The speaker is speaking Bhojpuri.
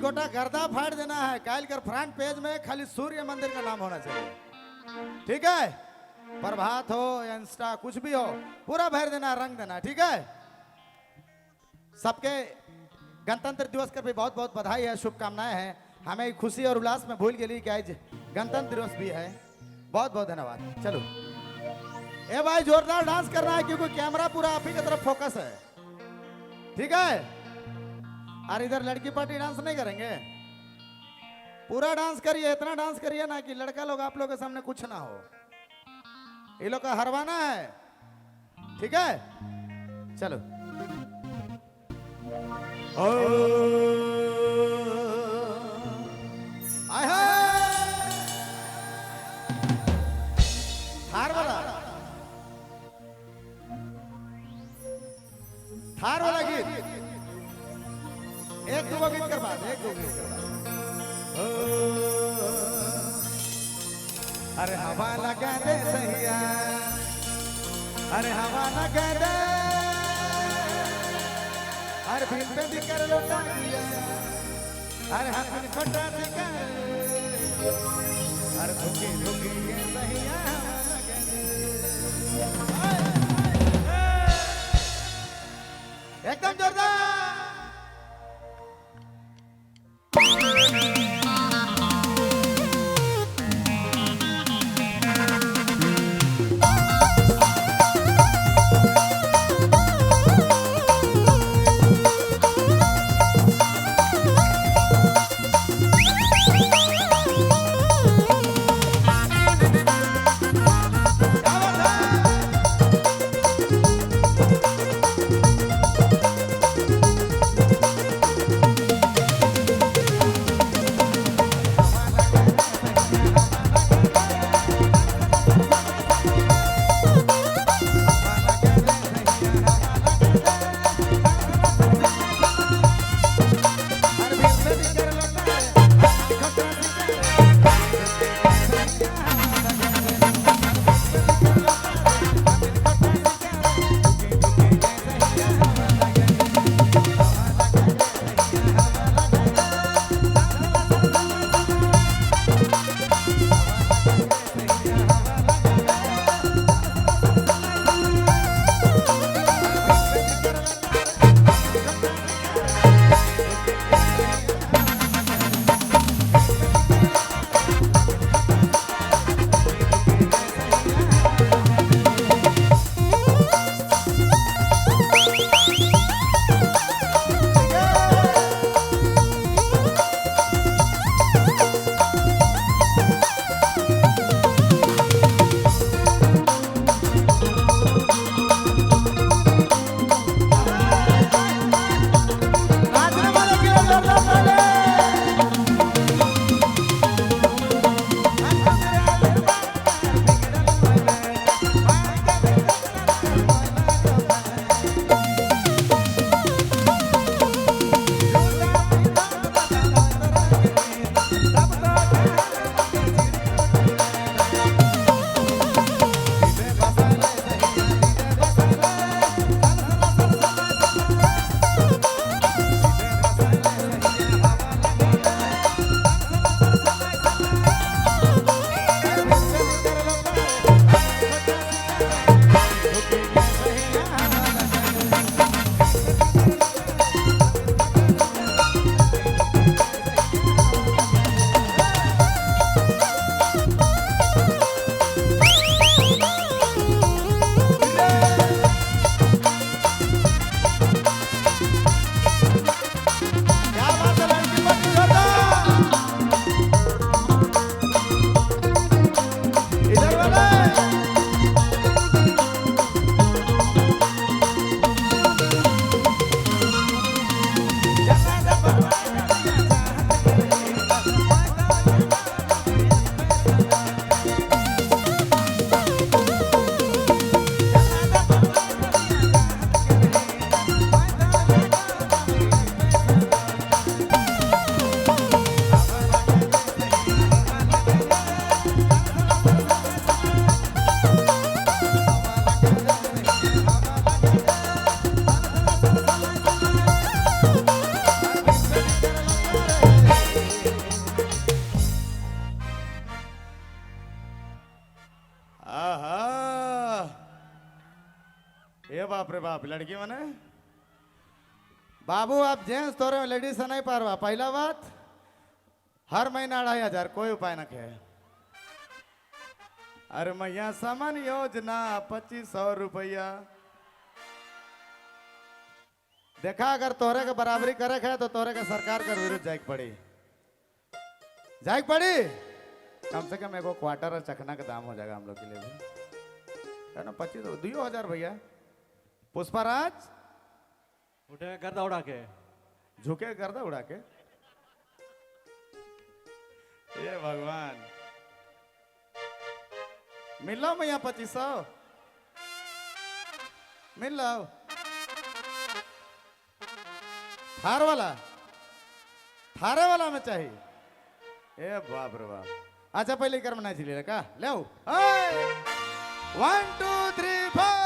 गोटा गर्दा फाड़ देना है। काल कर फ्रंट पेज में खाली सूर्य मंदिर का नाम होना चाहिए, ठीक है? प्रभात हो या इंस्टा कुछ भी हो, पूरा भर देना, रंग देना, ठीक है? सबके गणतंत्र दिवस का भी बहुत बहुत बधाई है, शुभकामनाएं हैं। हमें खुशी और उल्लास में भूल गई कि आज गणतंत्र दिवस भी है। बहुत बहुत धन्यवाद। चलो ए भाई जोरदार डांस करना है क्योंकि कैमरा पूरा आप ही की तरफ फोकस है, ठीक है? और इधर लड़की पार्टी डांस नहीं करेंगे, पूरा डांस करिए, इतना डांस करिए ना कि लड़का लोग आप लोग के सामने कुछ ना हो। ये लोग का हरवाना है, ठीक है? चलो आय थार वाला गीत, एक दो गीत कर बात, एक दो गीत कर बात। अरे हवा लगा दे सहिया, अरे हवा लगा दे, अरे फिर पे भी कर लौटा दिया, अरे हाथ में खटा दिखा, अरे धुकी धुकी ये सहिया लगा दे। एकदम जोरदार। ये बाप रे बाप लड़की मने बाबू आप जेंट्स तोरे में लेडीज से नहीं पारवा पहला बात हर महीना 2,500 कोई उपाय न खे अरे मैया सामान योजना 2500 रुपया देखा अगर तोहरे के बराबरी करे है तो तोहरे के सरकार के विरुद्ध जाए पड़ी कम से कम एगो क्वार्टर और चखना का दाम हो जाएगा हम लोग के लिए भी है ना 25,000 भैया पुष्पाराज उठे गर्दा उड़ा के झुके गर्दा उड़ा के ये भगवान मिल लो मैया 2500 मिल लो थारे वाला में चाहिए ए बाप रे बाप अच्छा पहले कर मना चलिए का ले 1 2 3 4